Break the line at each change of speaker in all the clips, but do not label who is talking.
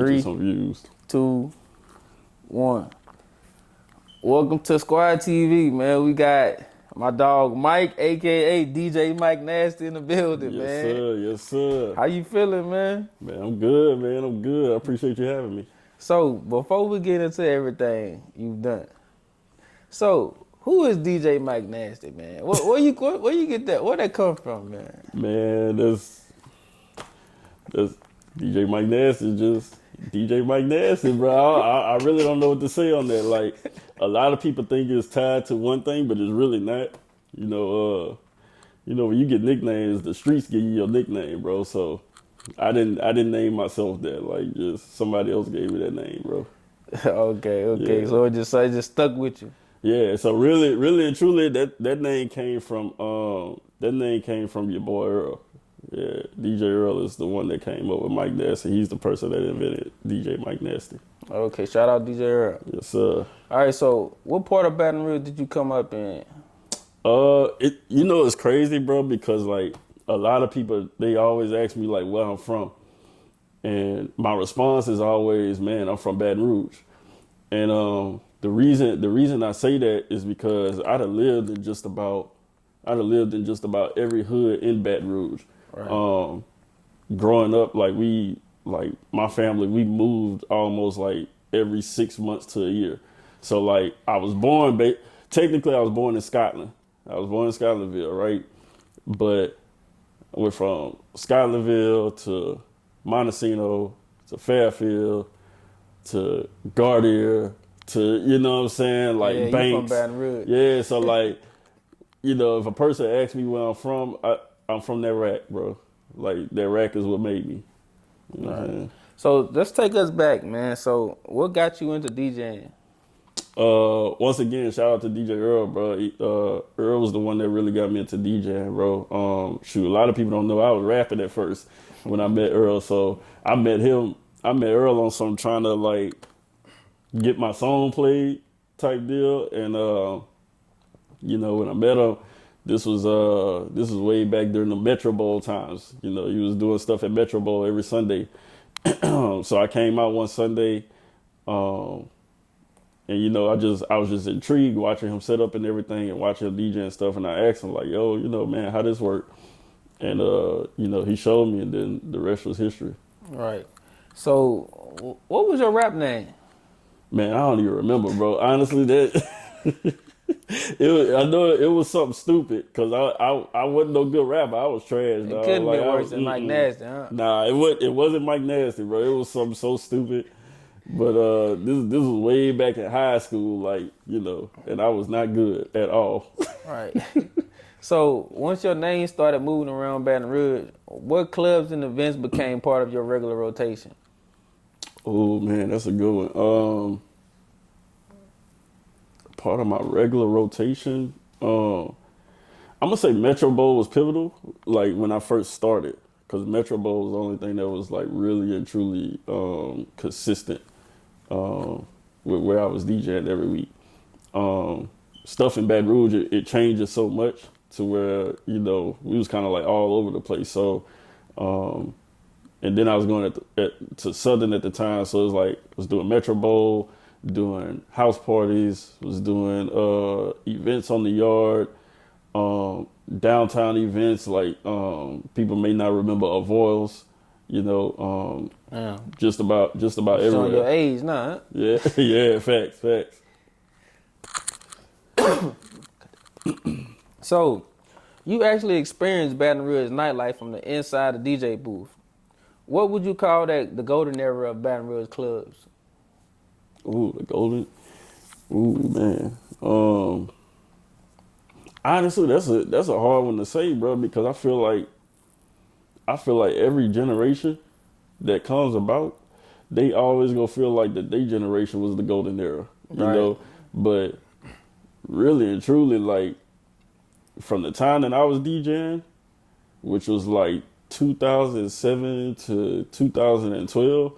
Get you
3,
some views.
2, 1. Welcome to SquadTV, man. We got my dog Mike, aka DJ Mike Nasty, in the building,
Yes,
man.
sir. Yes, sir.
How you feeling, man?
Man, I'm good, man. I'm good. I appreciate you having me.
So, before we get into everything you've done, so who is DJ Mike Nasty, man? Where you get that? Where that come from, man?
Man, that's DJ Mike Nasty, just DJ Mike Nasty, bro. I really don't know what to say on that. Like, a lot of people think it's tied to one thing, but it's really not. When you get nicknames, the streets give you your nickname, bro. So I didn't name myself that. Like, just somebody else gave me that name, bro.
Okay.
Yeah.
So it just stuck with you.
Yeah, so really and truly, that name came from your boy Earl. Yeah, DJ Earl is the one that came up with Mike Nasty. He's the person that invented DJ Mike Nasty.
Okay, shout out DJ Earl.
Yes, sir.
All right, so what part of Baton Rouge did you come up in?
It's crazy, bro, because like a lot of people, they always ask me like where I'm from, and my response is always, man, I'm from Baton Rouge, and the reason I say that is because I'd have lived in just about every hood in Baton Rouge.
Right.
Growing up, like my family, we moved almost like every 6 months to a year. So like technically I was born in Scotland. I was born in Scotlandville, right? But I went from Scotlandville to Montesino to Fairfield to Gardier to, you know what I'm saying, like
Yeah, you
Banks.
from Baton Rouge.
Yeah, so like, if a person asks me where I'm from, I'm from that rack, bro. Like, that rack is what made me. You know what I'm saying?
So let's take us back, man. So what got you into DJing?
Once again, shout out to DJ Earl, bro. Earl was the one that really got me into DJing, bro. A lot of people don't know I was rapping at first when I met Earl. So I met Earl on some trying to like get my song played type deal. And when I met him, this was way back during the Metro Bowl times. He was doing stuff at Metro Bowl every Sunday. So I came out one Sunday, and I was just intrigued watching him set up and everything, and watching him DJ and stuff. And I asked him like, "Yo, man, how this work?" And he showed me, and then the rest was history.
Right. So what was your rap name?
Man, I don't even remember, bro. Honestly, that I know it was something stupid because I wasn't no good rapper. I was trash.
It
dog.
couldn't
Like,
be worse than Mike Nasty, huh?
Nah, it wasn't Mike Nasty, bro. It was something so stupid. But this was way back in high school, like, and I was not good at all.
Right. So once your name started moving around Baton Rouge, what clubs and events became part of your regular rotation?
Oh man, that's a good one. Part of my regular rotation, I'm gonna say Metro Bowl was pivotal. Like when I first started, because Metro Bowl was the only thing that was like really and truly consistent with where I was DJing every week. Stuff in Baton Rouge, it changes so much to where we was kind of like all over the place. So. And then I was going to Southern at the time, so it was like I was doing Metro Bowl, doing house parties, was doing events on the yard, downtown events like people may not remember Avoyles, just about everywhere.
Showing your age, nah. Huh?
Yeah, yeah, facts.
So you actually experienced Baton Rouge nightlife from the inside the DJ booth. What would you call that the golden era of Baton Rouge clubs?
Ooh, the golden. Ooh, man. Honestly, that's a hard one to say, bro, because I feel like every generation that comes about, they always gonna feel like that their generation was the golden era, you know. But really and truly, like from the time that I was DJing, which was like 2007 to 2012,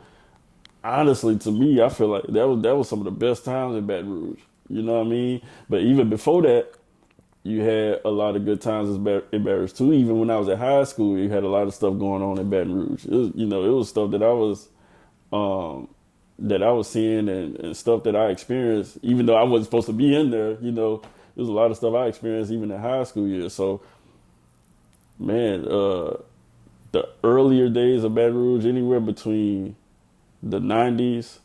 honestly, to me, I feel like that was some of the best times in Baton Rouge. You know what I mean? But even before that, you had a lot of good times in Baton Rouge too. Even when I was at high school, you had a lot of stuff going on in Baton Rouge. It was stuff that I was that I was seeing and stuff that I experienced, even though I wasn't supposed to be in there, there's a lot of stuff I experienced even in high school years. So, man, the earlier days of Baton Rouge, anywhere between the 90s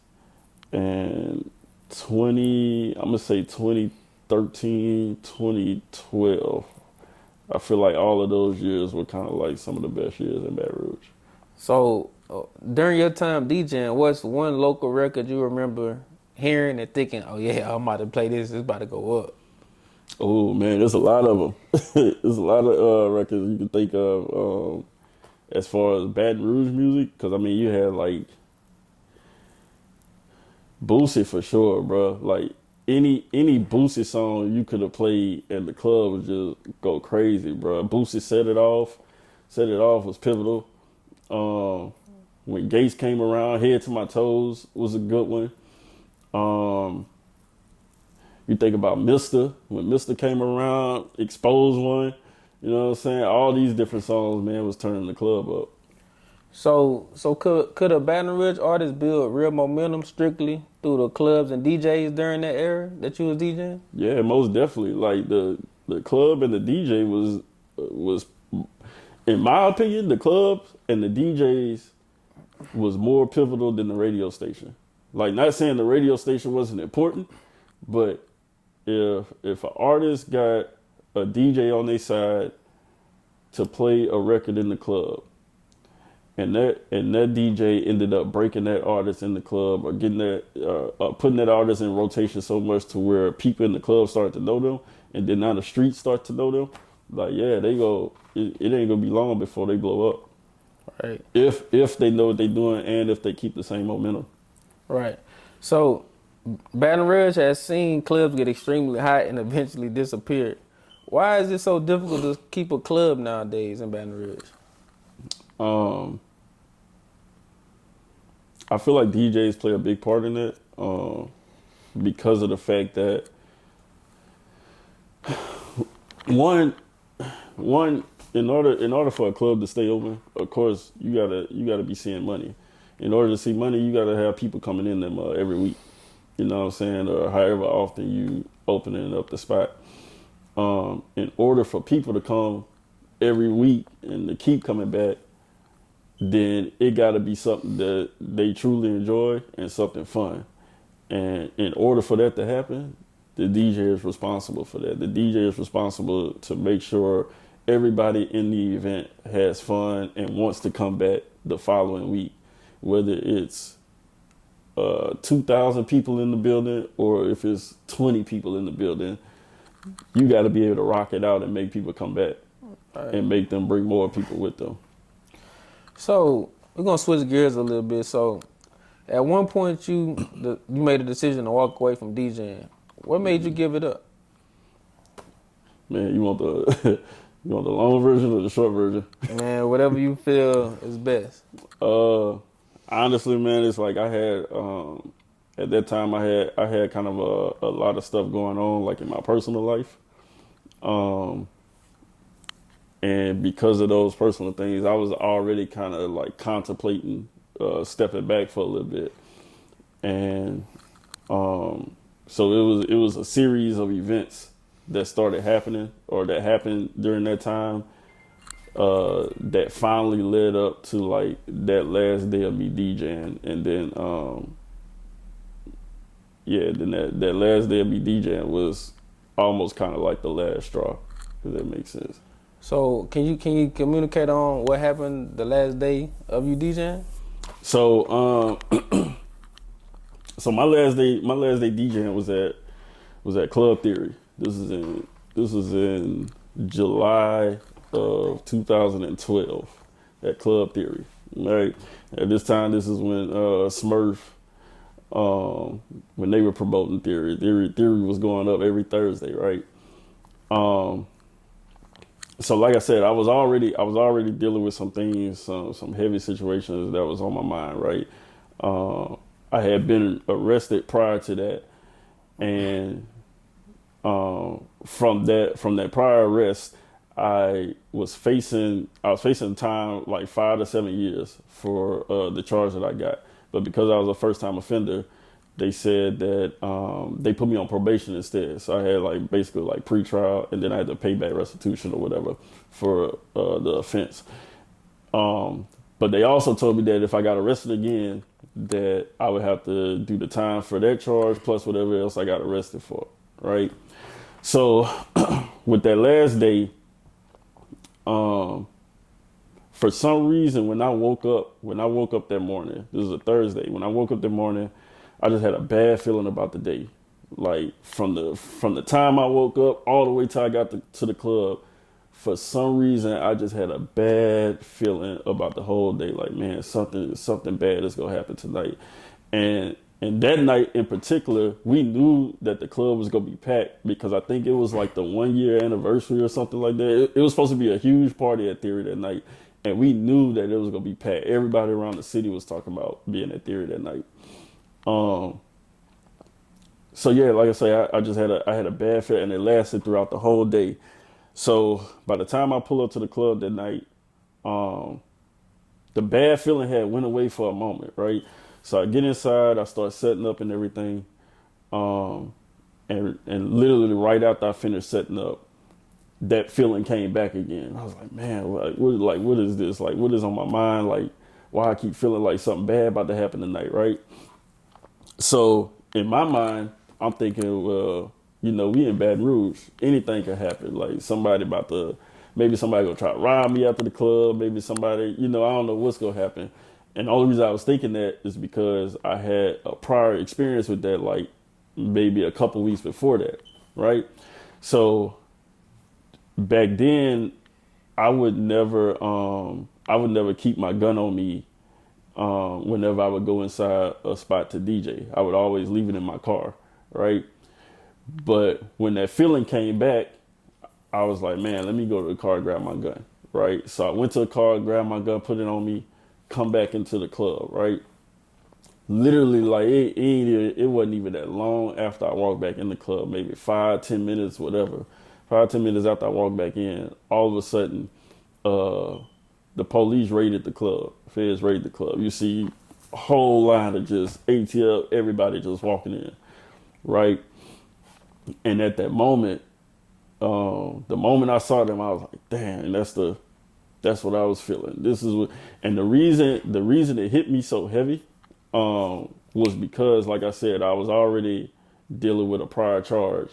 and I'm going to say 2013, 2012. I feel like all of those years were kind of like some of the best years in Baton Rouge.
So during your time DJing, what's one local record you remember hearing and thinking, oh yeah, I'm about to play this, it's about to go up?
Oh man, there's a lot of them. There's a lot of records you can think of as far as Baton Rouge music. Because I mean, you had like Boosie for sure, bro. Like any Boosie song you could have played in the club would just go crazy, bro. Boosie set it off. Set it off was pivotal. When Gates came around, Head to My Toes was a good one. You think about Mister. When Mister came around, Exposed one. You know what I'm saying? All these different songs, man, was turning the club up.
So could a Baton Rouge artist build real momentum strictly through the clubs and DJs during that era that you was DJing?
Yeah, most definitely. Like the club and the DJ was in my opinion, the clubs and the DJs was more pivotal than the radio station. Like, not saying the radio station wasn't important, but if an artist got a DJ on their side to play a record in the club, and that DJ ended up breaking that artist in the club or getting putting that artist in rotation so much to where people in the club started to know them, and then now the streets start to know them. Like, yeah, they go. It ain't gonna be long before they blow up.
Right.
If they know what they're doing and if they keep the same momentum.
Right. So Baton Rouge has seen clubs get extremely hot and eventually disappear. Why is it so difficult to keep a club nowadays in Baton Rouge?
I feel like DJs play a big part in it because of the fact that one in order for a club to stay open, of course you gotta be seeing money. In order to see money, you gotta have people coming in them every week. You know what I'm saying, or however often you opening up the spot. In order for people to come every week and to keep coming back, then it got to be something that they truly enjoy and something fun. And in order for that to happen, the DJ is responsible for that. The DJ is responsible to make sure everybody in the event has fun and wants to come back the following week, whether it's 2,000 people in the building or if it's 20 people in the building. You got to be able to rock it out and make people come back, right, and make them bring more people with them.
So we're gonna switch gears a little bit. So at one point you made a decision to walk away from DJing. What made you give it up?
Man, you want the you want the long version or the short version?
Man, whatever you feel is best.
Honestly, man, it's like I had at that time I had kind of a lot of stuff going on, like in my personal life. And because of those personal things, I was already kind of like contemplating stepping back for a little bit. And so it was a series of events that started happening or that happened during that time that finally led up to like that last day of me DJing. And then then that last day of me DJing was almost kind of like the last straw, if that makes sense.
So can you communicate on what happened the last day of you DJing?
So so my last day DJing was at Club Theory. This was in July of 2012 at Club Theory. Right. At this time, this is when Smurf, when they were promoting Theory was going up every Thursday, right? So like I said, I was already dealing with some things, some heavy situations that was on my mind, right? I had been arrested prior to that, and from that prior arrest, I was facing time like 5 to 7 years for the charge that I got. But because I was a first time offender, they said that they put me on probation instead. So I had like basically like pre-trial, and then I had to pay back restitution or whatever for the offense. But they also told me that if I got arrested again, that I would have to do the time for that charge plus whatever else I got arrested for, right? So with that last day, for some reason, when I woke up that morning, this was a Thursday. When I woke up that morning, I just had a bad feeling about the day. Like from the time I woke up all the way till I got to the club, for some reason I just had a bad feeling about the whole day. Like, man, something bad is gonna happen tonight. And that night in particular, we knew that the club was gonna be packed because I think it was like the 1 year anniversary or something like that. It was supposed to be a huge party at Theory that night, and we knew that it was gonna be packed. Everybody around the city was talking about being at Theory that night. So yeah, like I say, I had a bad feeling, and it lasted throughout the whole day. So by the time I pull up to the club that night, the bad feeling had went away for a moment, right? So I get inside, I start setting up and everything, and literally right after I finished setting up, that feeling came back again. I was like, man, what is this? Like, what is on my mind? Like, why I keep feeling like something bad about to happen tonight, right? So in my mind, I'm thinking, well, we in Baton Rouge. Anything can happen. Like maybe somebody gonna try to rob me after the club. Maybe somebody, I don't know what's gonna happen. And the only reason I was thinking that is because I had a prior experience with that, like maybe a couple weeks before that, right? So back then, I would never keep my gun on me whenever I would go inside a spot to DJ. I would always leave it in my car, right? But when that feeling came back, I was like, man, let me go to the car and grab my gun, right? So I went to the car, grabbed my gun, put it on me, come back into the club, right? Literally, like it wasn't even that long after I walked back in the club, maybe 5-10 minutes, whatever. 5-10 minutes after I walked back in, all of a sudden, the police raided the club. Feds raided the club. You see a whole line of just ATL, everybody just walking in, right? And at that moment, the moment I saw them, I was like, damn, that's what I was feeling. This is what, and the reason it hit me so heavy, was because, like I said, I was already dealing with a prior charge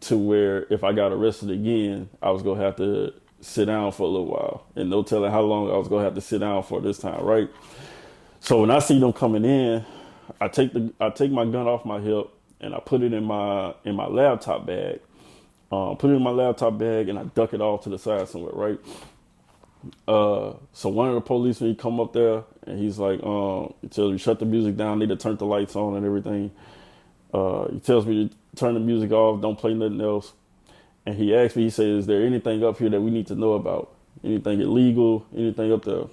to where if I got arrested again, I was going to have to sit down for a little while, and no telling how long I was going to have to sit down for this time. Right. So when I see them coming in, I take my gun off my hip and I put it in my laptop bag. Put it in my laptop bag and I duck it off to the side somewhere, right? So one of the policemen, he come up there and he's like, he tells me shut the music down, need to turn the lights on and everything. He tells me to turn the music off, don't play nothing else. And he asked me, he said, is there anything up here that we need to know about? Anything illegal? Anything up there?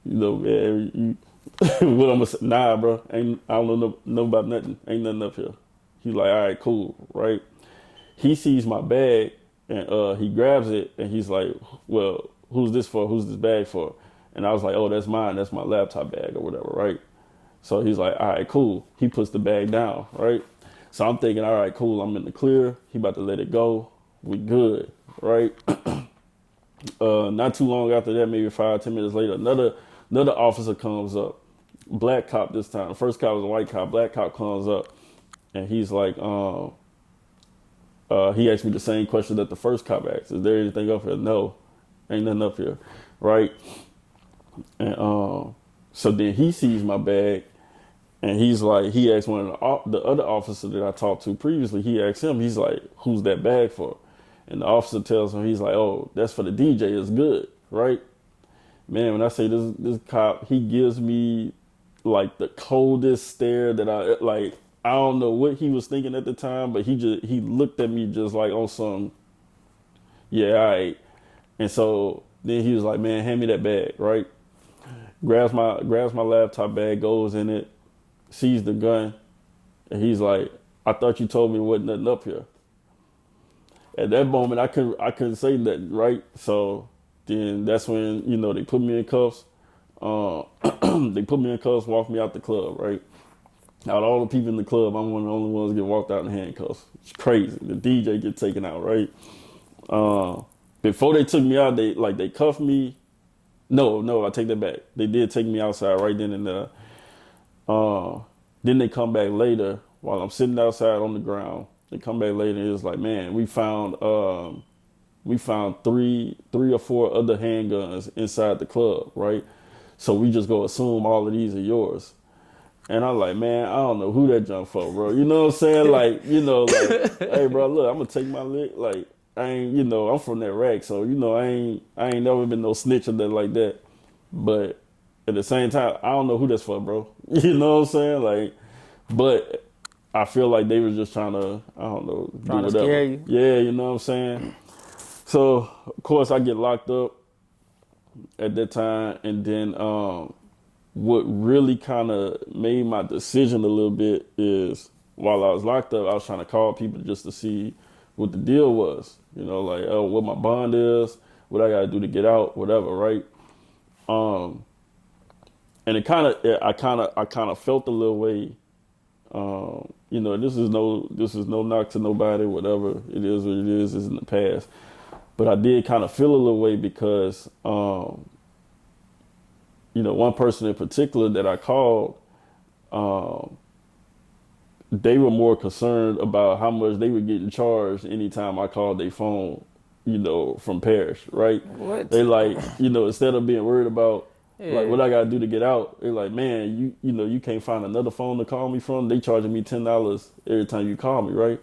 Man, what I'm gonna say? Nah, bro. I don't know about nothing. Ain't nothing up here. He's like, all right, cool, right? He sees my bag and he grabs it and he's like, well, who's this for? Who's this bag for? And I was like, oh, that's mine. That's my laptop bag or whatever, right? So he's like, all right, cool. He puts the bag down, right? So I'm thinking, all right, cool. I'm in the clear. He about to let it go. We good, right? Not too long after that, maybe 5-10 minutes later, another officer comes up. Black cop this time. The first cop was a white cop. Black cop comes up and he's like, he asked me the same question that the first cop asked. Is there anything up here? No, ain't nothing up here, right? And so then he sees my bag and he's like, he asked one of the other officer that I talked to previously, he asked him, he's like, who's that bag for? And the officer tells him, he's like, oh, that's for the DJ. It's good, right? Man, when I say this cop, he gives me like the coldest stare that I don't know what he was thinking at the time, but he looked at me just like on some, yeah, all right. And so then he was like, man, hand me that bag, right? Grabs my laptop bag, goes in it, sees the gun, and he's like, I thought you told me there wasn't nothing up here. At that moment, I couldn't say nothing, right? So then that's when, they put me in cuffs. They put me in cuffs, walked me out the club, right? Out of all the people in the club, I'm one of the only ones that get walked out in handcuffs. It's crazy. The DJ get taken out, right? Before they took me out, they cuffed me. No, I take that back. They did take me outside right then and there. Then they come back later while I'm sitting outside on the ground. They come back later and it's like, man, we found three or four other handguns inside the club, right? So we just go assume all of these are yours. And I'm like, man, I don't know who that junk for, bro. You know what I'm saying? Like, hey, bro, look, I'm gonna take my lick. Like, I ain't, I'm from that rack, so I ain't never been no snitch or that like that. But at the same time, I don't know who that's for, bro. You know what I'm saying? Like, but I feel like they was just trying to, I don't know,
Trying
do
to
whatever.
scare you.
Yeah, you know what I'm saying? So, of course, I get locked up at that time. And then what really kind of made my decision a little bit is while I was locked up, I was trying to call people just to see what the deal was. Like, oh, what my bond is, what I got to do to get out, whatever, right? And I kind of felt a little way. This is no knock to nobody, whatever it is what it is in the past. But I did kind of feel a little way because, one person in particular that I called, they were more concerned about how much they were getting charged anytime I called their phone, from Parrish, right?
What?
They like, instead of being worried about like what I gotta do to get out, they're like, man, you can't find another phone to call me from. They charging me $10 every time you call me, right?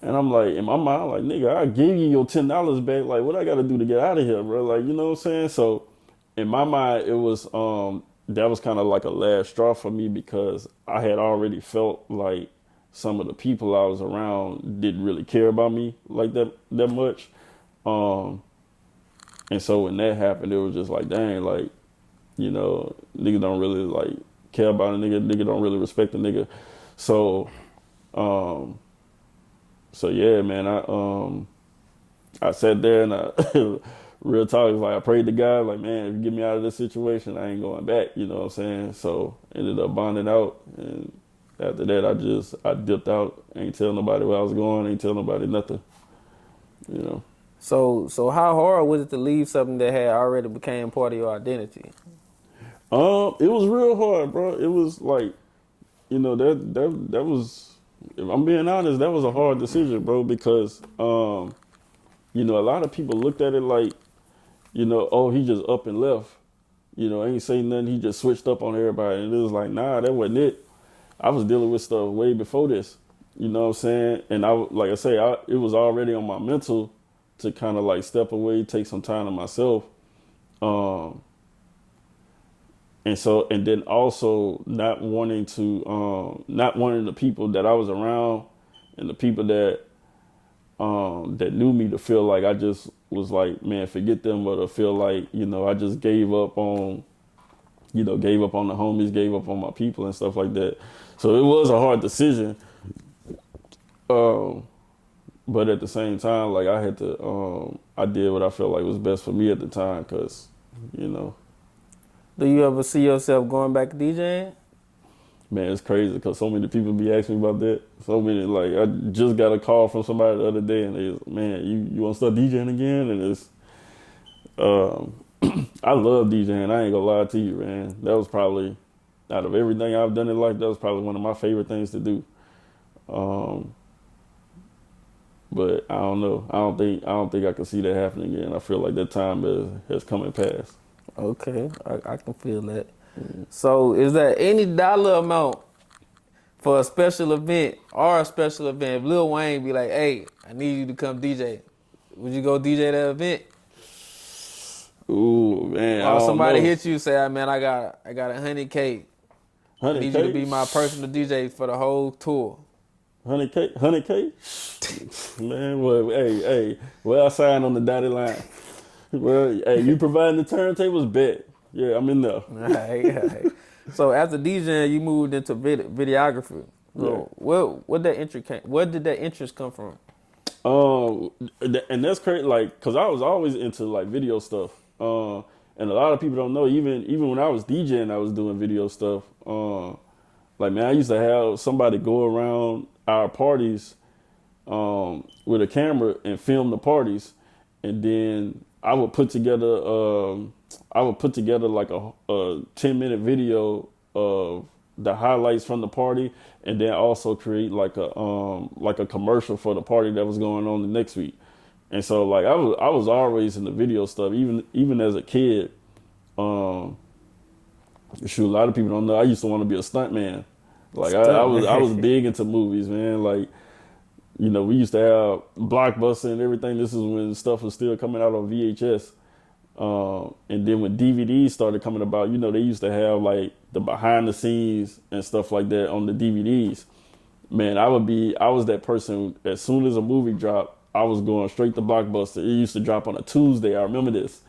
And I'm like, in my mind, I'm like, nigga, I give you your $10 back. Like, what I gotta do to get out of here, bro? Like, you know what I'm saying? So in my mind, it was that was kind of like a last straw for me because I had already felt like some of the people I was around didn't really care about me like that much. And so when that happened, it was just like, dang, like, nigga don't really like care about a nigga. Nigga don't really respect a nigga. So yeah, man, I sat there and I real talk is like I prayed to God, like, man, if you get me out of this situation, I ain't going back, you know what I'm saying? So ended up bonding out, and after that I dipped out, ain't tell nobody where I was going, ain't tell nobody nothing.
So how hard was it to leave something that had already became part of your identity?
It was real hard, bro. It was like, that was, if I'm being honest, that was a hard decision, bro, because a lot of people looked at it like, oh, he just up and left. Ain't say nothing. He just switched up on everybody. And it was like, nah, that wasn't it. I was dealing with stuff way before this. You know what I'm saying? And like I say, it was already on my mental to kind of like step away, take some time to myself. And then also not wanting the people that I was around and the people that knew me to feel like I just was like, man, forget them, or to feel like, I just gave up on the homies, gave up on my people and stuff like that. So it was a hard decision. But at the same time, like I had to, I did what I felt like was best for me at the time, cause,
Do you ever see yourself going back to DJing?
Man, it's crazy because so many people be asking me about that. So many, like, I just got a call from somebody the other day and they was, man, you want to start DJing again? And it's, I love DJing. I ain't gonna lie to you, man. That was probably, out of everything I've done in life, that was probably one of my favorite things to do. But I don't know. I don't think I can see that happening again. I feel like that time has come and passed.
Okay, I can feel that. Mm-hmm. So is there any dollar amount for a special event or a special event? If Lil Wayne be like, hey, I need you to come DJ, would you go DJ that event?
Ooh, man.
Or somebody hit you and say, man, I got $100K. I need you to be my personal DJ for the whole tour.
100K? Man, well, hey, well, I signed on the dotted line. Well, hey, you providing the turntables? Bet. Yeah, I'm in there.
All right. So after DJing, you moved into videography. So where did that interest come from?
And that's crazy, like, cause I was always into like video stuff. And And a lot of people don't know, even when I was DJing, I was doing video stuff. Like, man, I used to have somebody go around our parties with a camera and film the parties, and then I would put together like a 10-minute video of the highlights from the party, and then also create like a commercial for the party that was going on the next week. And so like I was always in the video stuff, even as a kid. Shoot, a lot of people don't know I used to want to be a stuntman. Like I was big into movies, man. Like, you know, we used to have Blockbuster and everything. This is when stuff was still coming out on VHS. And then when DVDs started coming about, you know, they used to have like the behind the scenes and stuff like that on the DVDs. Man, I was that person. As soon as a movie dropped, I was going straight to Blockbuster. It used to drop on a Tuesday. I remember this.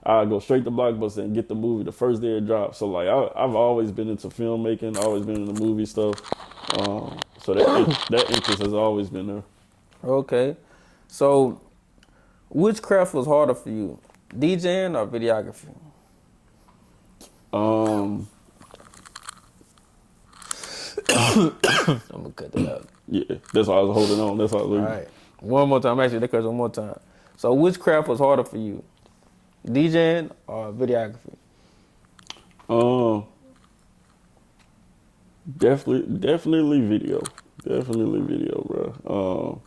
I'd go straight to Blockbuster and get the movie the first day it dropped. So like I've always been into filmmaking, always been into movie stuff. So that interest has always been there.
Okay. So which craft was harder for you? DJing or videography?
I'm
gonna cut that out.
Yeah, that's why I was holding on. That's why I was
All right. One more time. Actually, that question one more time. So which craft was harder for you? DJing or videography?
Definitely video. Definitely video, bro.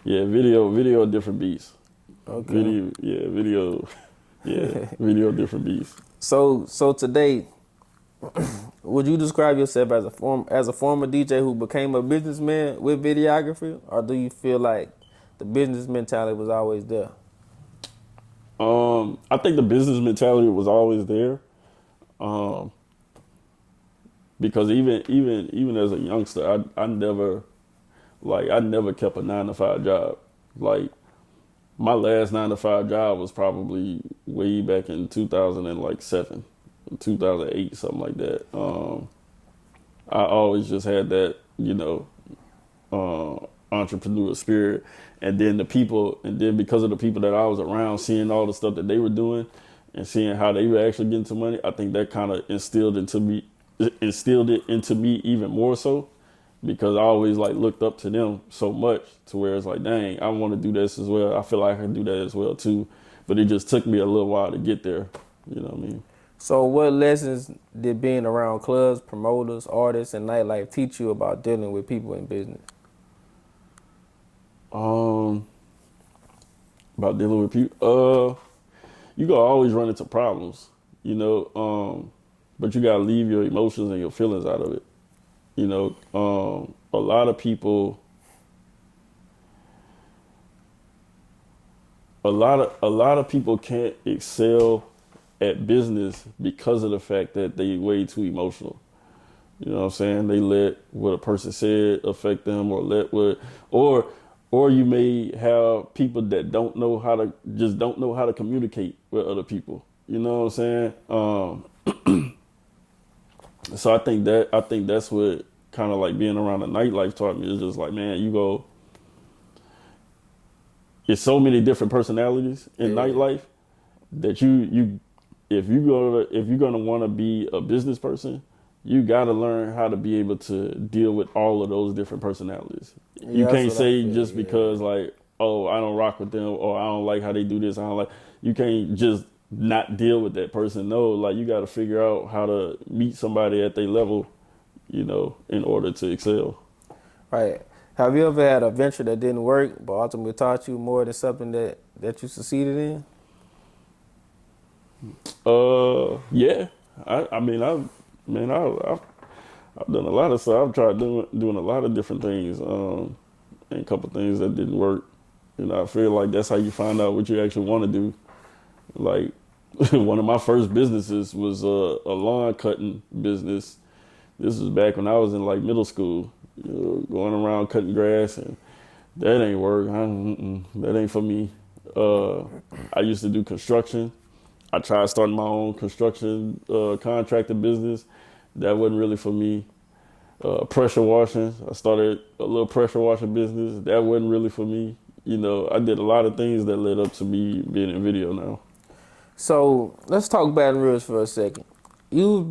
Yeah, video different beast.
Okay.
Video different beast.
So today, would you describe yourself as a former DJ who became a businessman with videography, or do you feel like the business mentality was always there?
I think the business mentality was always there. Because even as a youngster, I never kept a 9-to-5 job. Like, my last 9-to-5 job was probably way back in 2007, 2008, something like that. I always just had that, you know, entrepreneur spirit. And then because of the people that I was around, seeing all the stuff that they were doing and seeing how they were actually getting to money, I think that kind of instilled it into me even more so, because I always like looked up to them so much to where it's like, dang, I want to do this as well. I feel like I can do that as well too. But it just took me a little while to get there. You know what I mean? So
what lessons did being around clubs, promoters, artists, and nightlife teach you about dealing with people in business?
About dealing with people, you gonna always run into problems, you know, but you gotta leave your emotions and your feelings out of it. You know, a lot of people can't excel at business because of the fact that they way too emotional. You know what I'm saying? They let what a person said affect them, or you may have people that don't know how to communicate with other people. You know what I'm saying? So I think that's what kind of like being around the nightlife taught me. It's just like, man, it's so many different personalities in nightlife that if you're gonna want to be a business person, you got to learn how to be able to deal with all of those different personalities. You can't say just because like, oh, I don't rock with them, or I don't like how they do this. You can't just not deal with that person. No, like, you got to figure out how to meet somebody at their level, you know, in order to excel.
Right. Have you ever had a venture that didn't work, but ultimately taught you more than something that you succeeded in?
Yeah. I've done a lot of stuff. I've tried doing a lot of different things, and a couple things that didn't work. You know, I feel like that's how you find out what you actually want to do. Like, one of my first businesses was a lawn cutting business. This was back when I was in like middle school, you know, going around cutting grass, and that ain't work. That ain't for me. I used to do construction. I tried starting my own construction contractor business. That wasn't really for me. Pressure washing. I started a little pressure washing business. That wasn't really for me. You know, I did a lot of things that led up to me being in video now.
So let's talk Baton Rouge for a second. You've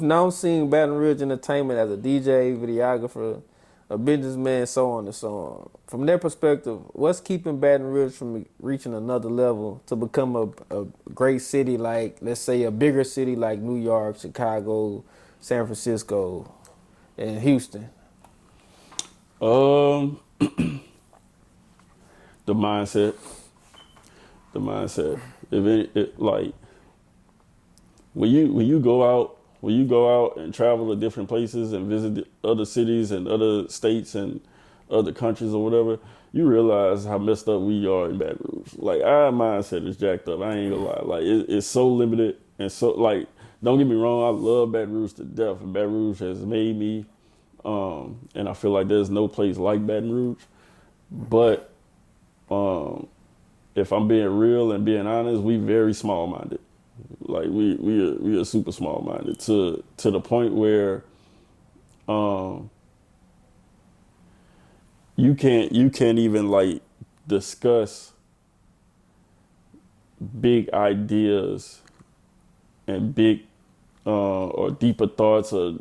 now seen Baton Rouge Entertainment as a DJ, videographer, a businessman, so on and so on. From their perspective, what's keeping Baton Rouge from reaching another level to become a great city, like, let's say, a bigger city like New York, Chicago, San Francisco, and Houston?
Um, the mindset. The mindset. If it like when you go out and travel to different places and visit other cities and other states and other countries or whatever, you realize how messed up we are in Baton Rouge. Like, our mindset is jacked up. I ain't gonna lie. Like, it's so limited and so, like, don't get me wrong, I love Baton Rouge to death, and Baton Rouge has made me, and I feel like there's no place like Baton Rouge. But if I'm being real and being honest, we very small minded. Like, we are super small minded to the point where you can't even, like, discuss big ideas and big or deeper thoughts or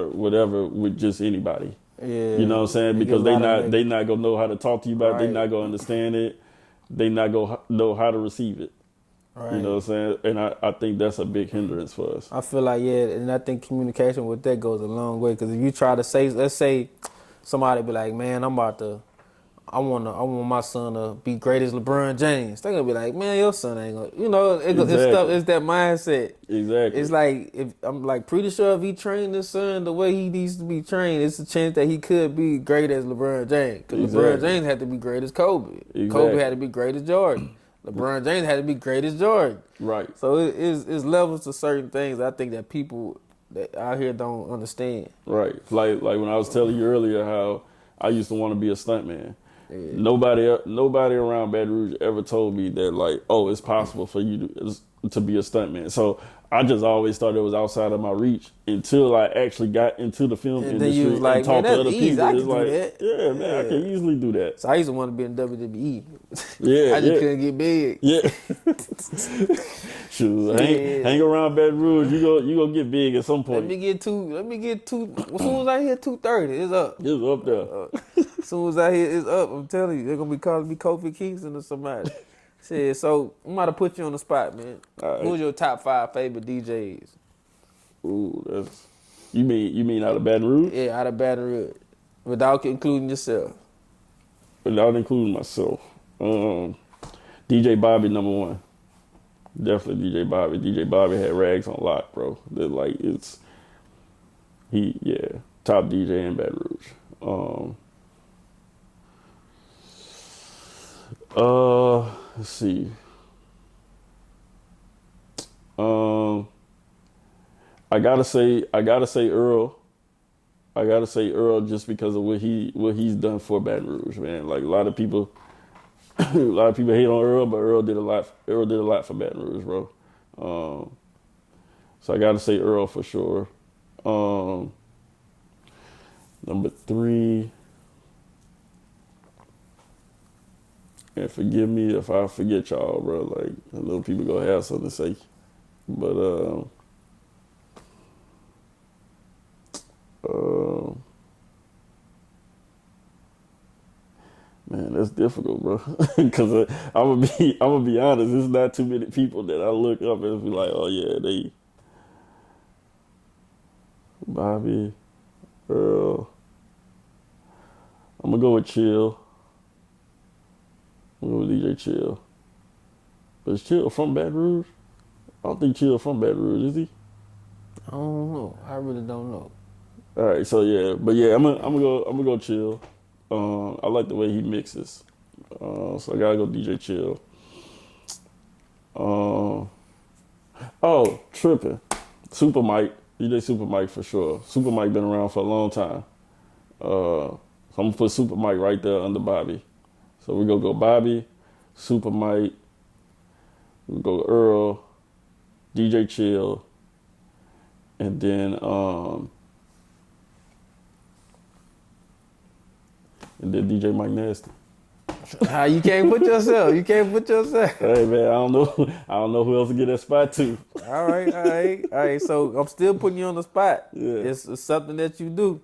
whatever with just anybody.
Yeah,
You know what I'm saying? Because they not gonna know how to talk to you about it. They not gonna understand it. They not gonna know how to receive it.
right.
You know what I'm saying? And I think that's a big hindrance for us.
I feel like, yeah, and I think communication with that goes a long way. Because if you try to say, let's say somebody be like, man, I want my son to be great as LeBron James. They're gonna be like, man, your son ain't gonna, it's that mindset.
Exactly.
It's like, if I'm like pretty sure if he trained his son the way he needs to be trained, it's a chance that he could be great as LeBron James. Because LeBron James had to be great as Kobe.
Exactly.
Kobe had to be great as Jordan. LeBron James had to be great as Jordan.
Right.
So it's levels to certain things I think that people that out here don't understand.
Right. Like when I was telling you earlier how I used to want to be a stuntman.
Yeah.
Nobody around Baton Rouge ever told me that, like, oh, it's possible for you to be a stuntman. So I just always thought it was outside of my reach until I actually got into the film
And
industry
then you was like,
and talked to other
easy.
people.
I
It's
can
like,
do that.
yeah, man, I can easily do that.
So I used to want to be in WWE.
Yeah,
I just couldn't get big.
Yeah. Shoot, hang around Baton Rouge. You go get big at some point.
Let me get two. As soon as I hit 230, it's up.
It's up there.
As soon as I hit, it's up. I'm telling you, they're gonna be calling me Kofi Kingston or somebody. Shit, so I'm about to put you on the spot, man.
All right.
Who's your top 5 favorite DJs?
Ooh, that's you mean out of Baton Rouge?
Yeah, out of Baton Rouge, without including yourself.
Without including myself. DJ Bobby #1. Definitely DJ Bobby. DJ Bobby had rags on lock, bro. That, like, top DJ in Baton Rouge. Let's see. I gotta say Earl. I gotta say Earl just because of what he's done for Baton Rouge, man. Like, a lot of people hate on Earl, but Earl did a lot for Baton Rouge, bro. So I gotta say Earl for sure. Number 3. And forgive me if I forget y'all, bro. Like, I know people gonna have something to say. But man, that's difficult, bro. Because I'm gonna be honest. There's not too many people that I look up and be like, oh yeah, they Bobby, Earl. I'm gonna go with Chill. I'm gonna go with DJ Chill. But is Chill from Baton Rouge? I don't think Chill from Baton Rouge, is he?
I don't know. I really don't know.
All right, so yeah, but yeah, I'm gonna go Chill. I like the way he mixes, so I gotta go DJ Chill. Tripping, Super Mike, DJ Super Mike for sure. Super Mike been around for a long time, so I'm gonna put Super Mike right there under Bobby. So we're gonna go Bobby, Super Mike, we go Earl, DJ Chill, and then DJ Mike Nasty.
You can't put yourself. You can't put yourself.
Hey man, I don't know who else to get that spot to.
All right, all right, all right. So I'm still putting you on the spot.
Yeah.
It's something that you do.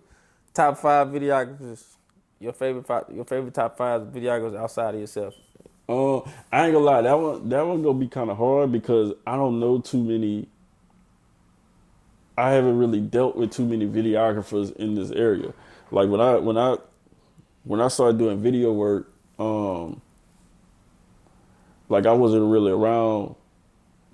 Top 5 videographers. Your favorite top 5 videographers outside of yourself.
I ain't gonna lie, that one gonna be kind of hard because I don't know too many. I haven't really dealt with too many videographers in this area. Like when I started doing video work, like I wasn't really around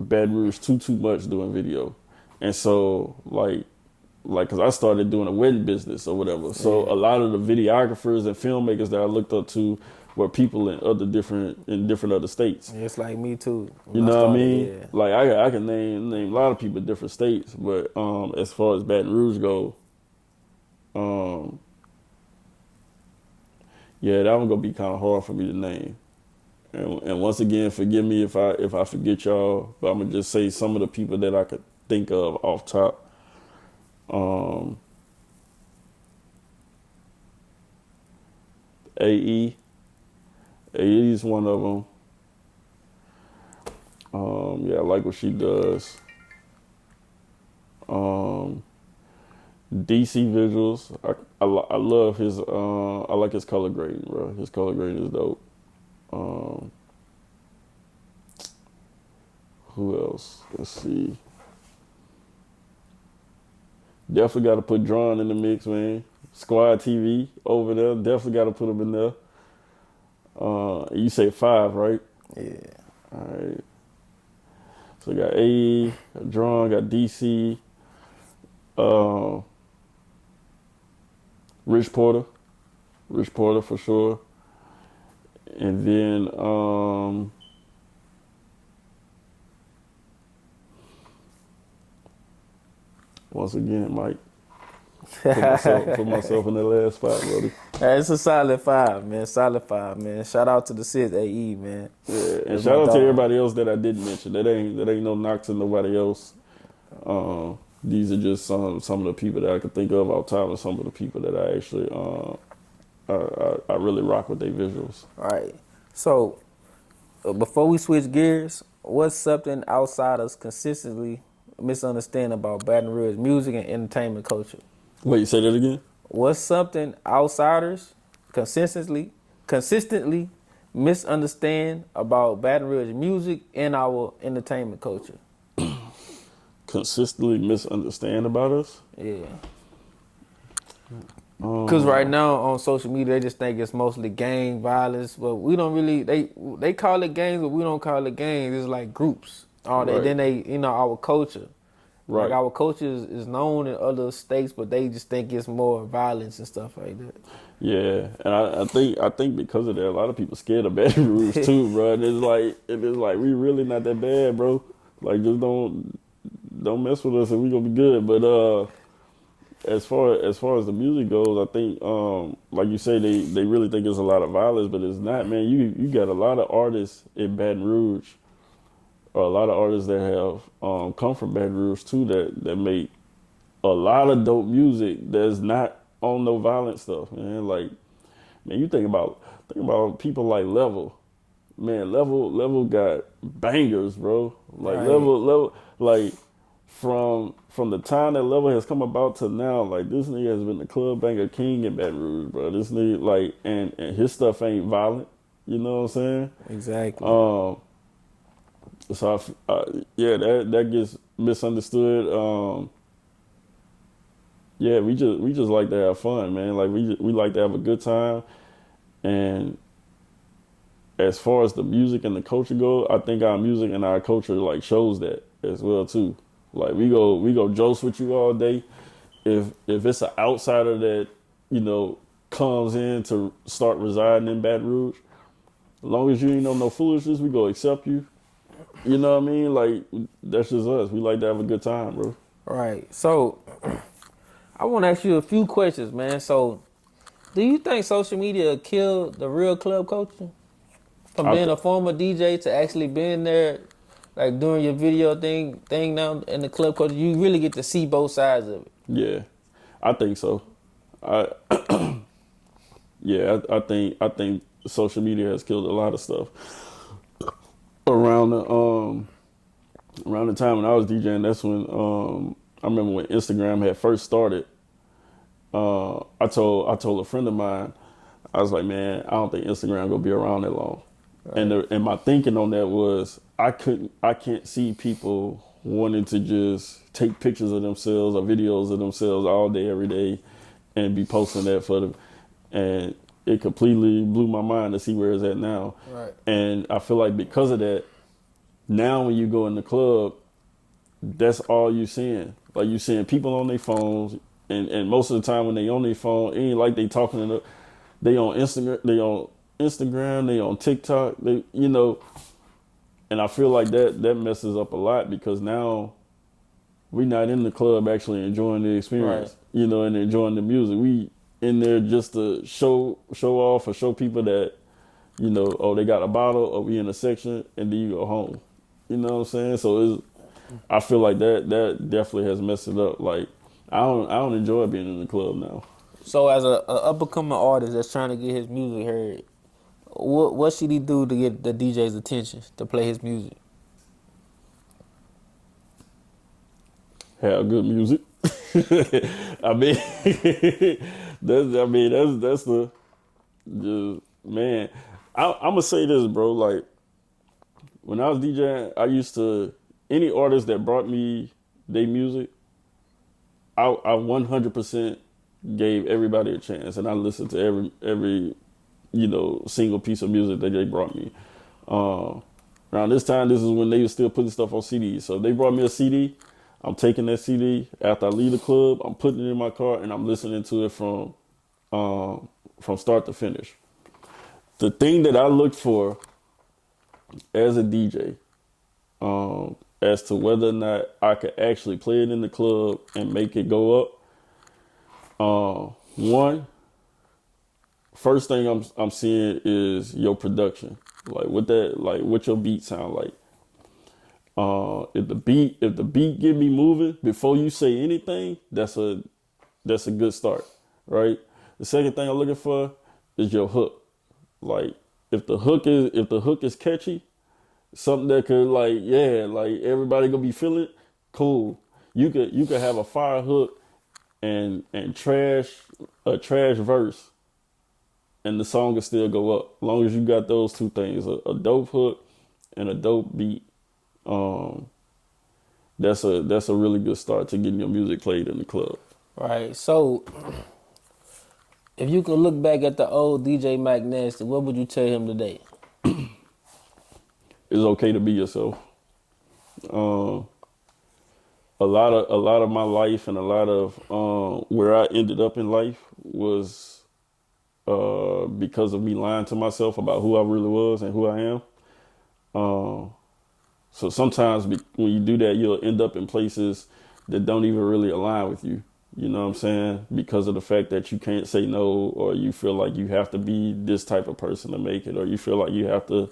Baton Rouge too much doing video, and so cause I started doing a wedding business or whatever. So a lot of the videographers and filmmakers that I looked up to were people in different other states.
It's like me too.
You know what I mean? Yeah. Like I can name a lot of people in different states, but as far as Baton Rouge go, yeah, that one gonna be kind of hard for me to name. And once again, forgive me if I forget y'all, but I'm gonna just say some of the people that I could think of off top. AE is one of them. Yeah, I like what she does. DC Visuals, I love his. I like his color grading, bro. His color grading is dope. Who else? Let's see. Definitely got to put Drawn in the mix, man. SquadTV over there. Definitely got to put them in there. You say 5, right?
Yeah.
All right. So we got AE, got Drawn, got DC, Rich Porter for sure. And then once again, Mike, put myself in the last spot, brother.
It's a solid 5, man. Solid 5, man. Shout out to the sis AE, man.
Yeah, and shout out to everybody else that I didn't mention. That ain't no knock to nobody else. These are just some of the people that I could think of off top, and some of the people that I actually I really rock with their visuals.
All right. So before we switch gears, what's something outsiders consistently misunderstand about Baton Rouge music and entertainment culture?
Wait, say that again?
What's something outsiders consistently misunderstand about Baton Rouge music and our entertainment culture?
Consistently misunderstand about us?
Yeah. Because right now on social media, they just think it's mostly gang violence, but we don't really, they call it gangs, but we don't call it gangs. It's like groups. Right. Then our culture. Right. Like our culture is known in other states, but they just think it's more violence and stuff like that.
Yeah, and I think because of that, a lot of people scared of Baton Rouge too, bro. And it's like we really not that bad, bro. Like just don't mess with us and we gonna be good. But as far as the music goes, I think like you say, they really think it's a lot of violence, but it's not, man. You got a lot of artists in Baton Rouge. A lot of artists that have come from Baton Rouge too that make a lot of dope music that's not on no violent stuff, man. Like, man, you think about people like Level. Man, Level got bangers, bro. Like right. Level like from the time that Level has come about to now, like this nigga has been the club banger king in Baton Rouge, bro. This nigga like and his stuff ain't violent. You know what I'm saying?
Exactly.
So yeah, that gets misunderstood. Yeah, we just like to have fun, man. Like we like to have a good time. And as far as the music and the culture go, I think our music and our culture like shows that as well too. Like we go jost with you all day. If it's an outsider that comes in to start residing in Baton Rouge, as long as you ain't on no foolishness, we go accept you. You know what I mean? Like, that's just us. We like to have a good time, bro.
Right. So, I want to ask you a few questions, man. So, do you think social media killed the real club culture? From being a former DJ to actually being there, like doing your video thing now in the club culture, you really get to see both sides of it.
Yeah, I think so. I think social media has killed a lot of stuff. Around the time when I was DJing, that's when I remember when Instagram had first started. I told a friend of mine, I was like, man, I don't think Instagram gonna be around that long. Right. And my thinking on that was I can't see people wanting to just take pictures of themselves or videos of themselves all day, every day, and be posting that for them. And it completely blew my mind to see where it's at now.
Right.
And I feel like because of that, now when you go in the club, that's all you're seeing. Like you're seeing people on their phones, and most of the time when they on their phone, it ain't like they talking to they on Instagram, they on TikTok, and I feel like that messes up a lot because now we not in the club actually enjoying the experience, right. And enjoying the music. We in there just to show off or show people that, they got a bottle or we in a section and then you go home. You know what I'm saying? So I feel like that definitely has messed it up. Like I don't enjoy being in the club now.
So as a up and coming artist that's trying to get his music heard, what should he do to get the DJ's attention to play his music?
Have good music. I mean, that's the man. I'm gonna say this, bro. Like when I was DJing, I used to any artist that brought me their music, I 100% gave everybody a chance, and I listened to every single piece of music that they brought me. Around this time, this is when they were still putting stuff on CDs. So if they brought me a CD, I'm taking that CD after I leave the club, I'm putting it in my car, and I'm listening to it from start to finish. The thing that I look for as a DJ, as to whether or not I could actually play it in the club and make it go up. First thing I'm seeing is your production, like what your beat sound like. If the beat get me moving before you say anything, that's a good start, right? The second thing I'm looking for is your hook. Like if the hook is catchy, something that could like everybody gonna be feeling it, cool. You could have a fire hook and a trash verse, and the song will still go up. As long as you got those two things, a dope hook and a dope beat. That's a really good start to getting your music played in the club.
Right. So if you could look back at the old DJ Mike Nasty, what would you tell him today?
It's okay to be yourself. A lot of my life and a lot of where I ended up in life was because of me lying to myself about who I really was and who I am. So sometimes when you do that, you'll end up in places that don't even really align with you. You know what I'm saying? Because of the fact that you can't say no, or you feel like you have to be this type of person to make it, or you feel like you have to,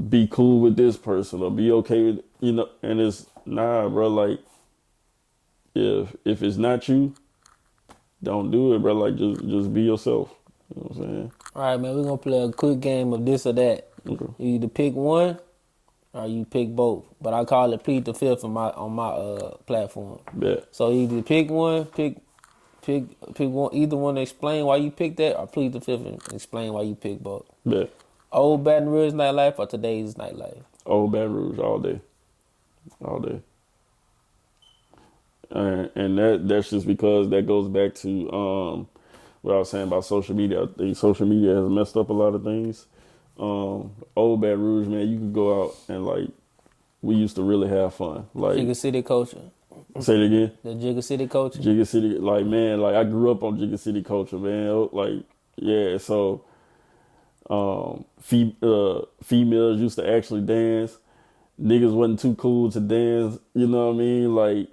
be cool with this person or be okay with, and it's nah, bro. Like if it's not you, don't do it, bro. Like just be yourself. You know what I'm saying?
All right, man. We're gonna play a quick game of this or that.
Okay.
You either pick one or you pick both. But I call it plead the fifth on my platform.
Yeah.
So either pick one, pick one, either one to explain why you picked that, or plead the fifth and explain why you picked both.
Yeah.
Old Baton Rouge nightlife or today's nightlife?
Old Baton Rouge all day. And that's just because that goes back to what I was saying about social media. I think social media has messed up a lot of things. Old Baton Rouge, man, you could go out and like we used to really have fun. Like
Jigga City culture.
Say it again.
The Jigga City culture.
Jigga City, like man, like I grew up on Jigga City culture, man. Like yeah, so females used to actually dance. Niggas wasn't too cool to dance. You know what I mean? Like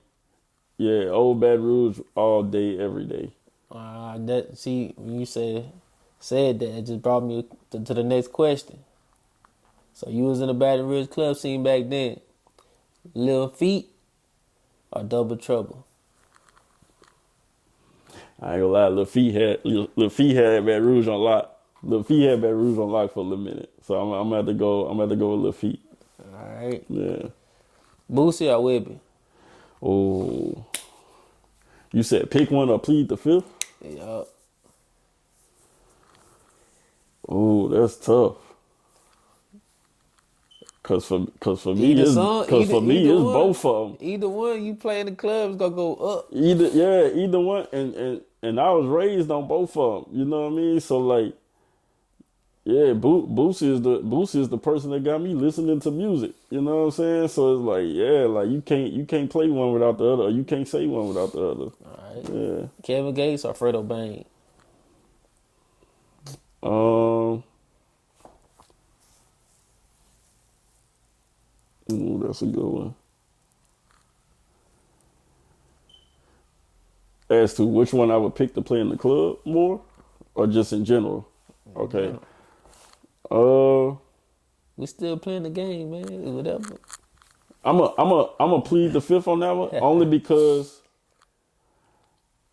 yeah, Old Baton Rouge all day, every day.
When you said that, it just brought me to the next question. So you was in the Baton Rouge club scene back then. Lil Feat or Double Trouble?
I ain't gonna lie, Lil Fee had Baton Rouge on lock. Lil Fee had Baton Rouge on lock for a little minute. So I'm gonna have to go. I'm gonna have to go with Lil Fee.
All right.
Yeah.
Boosie or Webby?
Oh, you said pick one or plead the fifth.
Yeah.
Oh, that's tough. Cause for me,
Either
it's
song,
it's
one.
both of them.
Either one you play in the club is gonna go up.
Either one, and I was raised on both of them. You know what I mean? So like, yeah, Boosie is the person that got me listening to music. You know what I'm saying? So it's like, yeah, like you can't play one without the other, or you can't say one without the other.
All right.
Yeah.
Kevin Gates or Fredo Bang?
Ooh, that's a good one. As to which one I would pick to play in the club more, or just in general? Okay.
We still playing the game, man. Whatever.
I'm a plead the fifth on that one, only because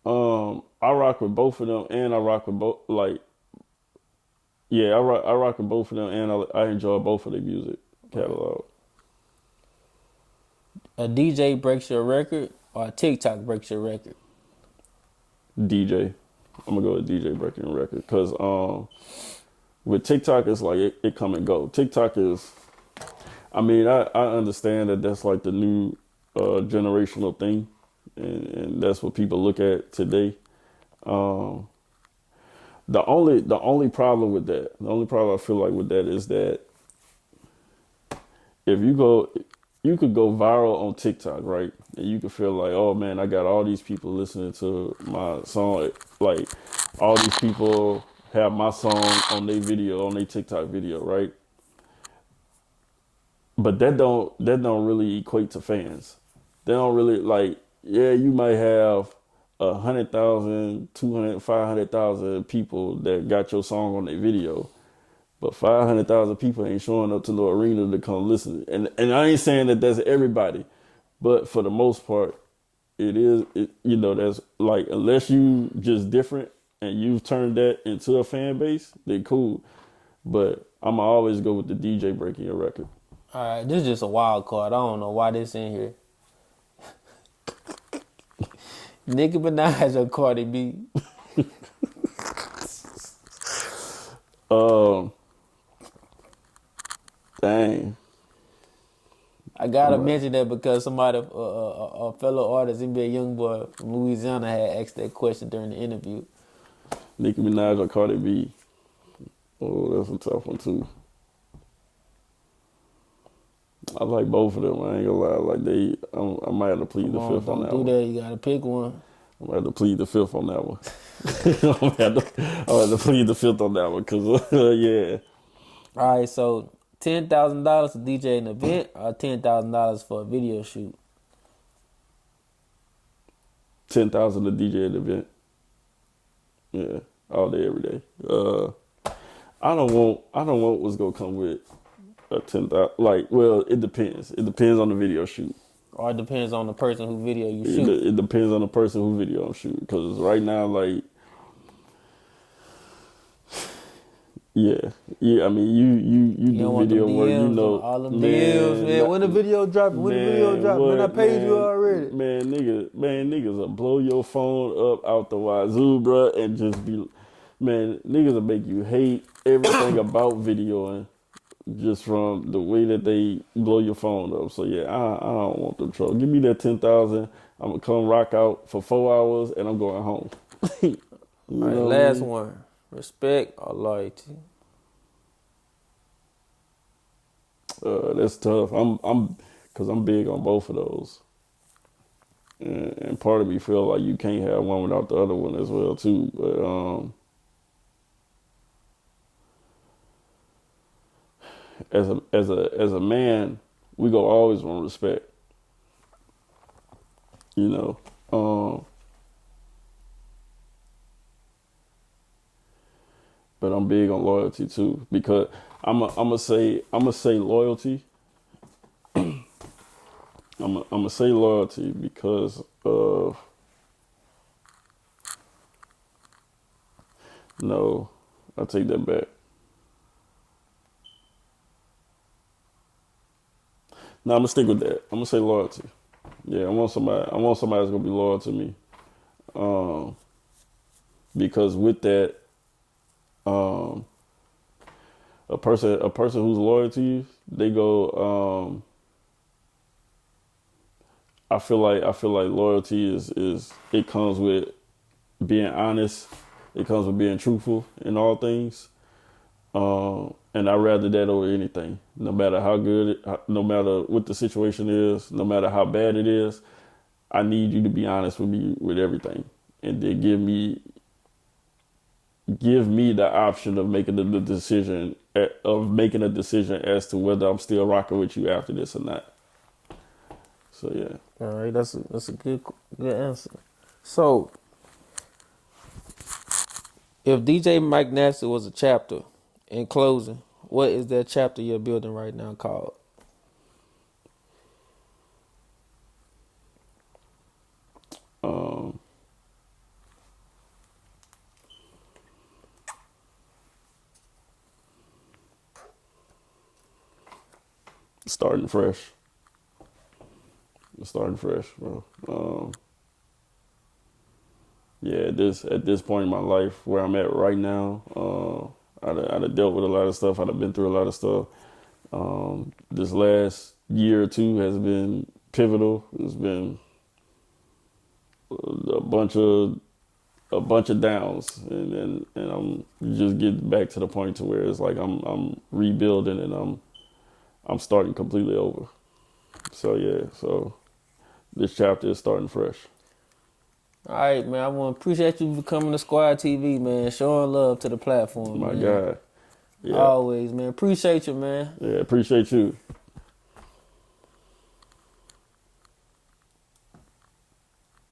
I rock with both of them, and I rock with both. Like, yeah, I rock with both of them, and I enjoy both of their music catalog.
A DJ breaks your record or a TikTok breaks your record?
DJ, I'm gonna go with DJ breaking a record, because with TikTok it's like it come and go. TikTok is, I mean, I understand that that's like the new generational thing, and that's what people look at today. The only problem with that, the only problem I feel like with that is that if you could go viral on TikTok, right? And you could feel like, oh man, I got all these people listening to my song. Like, all these people have my song on their video, on their TikTok video, right? But that don't really equate to fans. They don't really, like, yeah, you might have 100,000, 200, 500,000 people that got your song on their video, but 500,000 people ain't showing up to the arena to come listen. And I ain't saying that that's everybody, but for the most part, that's like, unless you just different and you've turned that into a fan base, they cool. But I'ma always go with the DJ breaking your record.
All right, this is just a wild card. I don't know why this in here. Nicki Minaj or Cardi B?
Dang.
I gotta mention that because somebody, a fellow artist, NBA Youngboy from Louisiana, had asked that question during the interview.
Nicki Minaj or Cardi B? Oh, that's a tough one too. I like both of them. I ain't gonna lie. Like I might have to plead the fifth on that one.
Don't do that. You gotta pick one.
I'm gonna have to plead the fifth on that one. I'm gonna have to plead the fifth on that one, cause yeah.
All right, so $10,000 to DJ an event or $10,000 for a video shoot?
10,000 to DJ an event. Yeah, all day, every day. I don't want what's gonna come with a 10,000. Like, well, it depends. It depends on the video shoot.
Or it depends on the person who video you shoot.
It depends on the person who video I'm shooting. Because right now, like, yeah. I mean, you do video work, you know.
All them DMs, man. When the video dropping? Man, I paid you already.
Man, niggas will blow your phone up out the wazoo, bro, and just be, man, niggas will make you hate everything about videoing just from the way that they blow your phone up. So yeah, I don't want them trouble. Give me that 10,000. I'm gonna come rock out for 4 hours and I'm going home.
All right, last one. Respect or loyalty?
That's tough. Cause I'm big on both of those. And part of me feel like you can't have one without the other one as well too. But as a man, we go always want respect. You know. But I'm big on loyalty too, because I'm gonna say loyalty. I'm gonna say loyalty because of No, I take that back. No, I'm gonna stick with that. I'm gonna say loyalty. Yeah, I want somebody. I want somebody that's gonna be loyal to me. Um, because with that, um, a person who's loyal to you, they go. I feel like loyalty is it comes with being honest. It comes with being truthful in all things. And I rather that over anything. No matter how good, no matter what the situation is, no matter how bad it is, I need you to be honest with me with everything, and then give me the option of making the decision as to whether I'm still rocking with you after this or not. So yeah.
All right, that's a good answer. So, if DJ Mike Nasty was a chapter, in closing, what is that chapter you're building right now called?
Um, starting fresh. Starting fresh, bro. Yeah, at this point in my life, where I'm at right now, I'd have dealt with a lot of stuff. I'd have been through a lot of stuff. This last year or two has been pivotal. It's been a bunch of downs, and I'm just getting back to the point to where it's like I'm rebuilding and I'm starting completely over. So yeah, so this chapter is starting fresh.
All right, man. I want to appreciate you for coming to Squad TV, man. Showing love to the platform,
My
man.
God. Yeah.
Always, man. Appreciate you, man.
Yeah, appreciate you.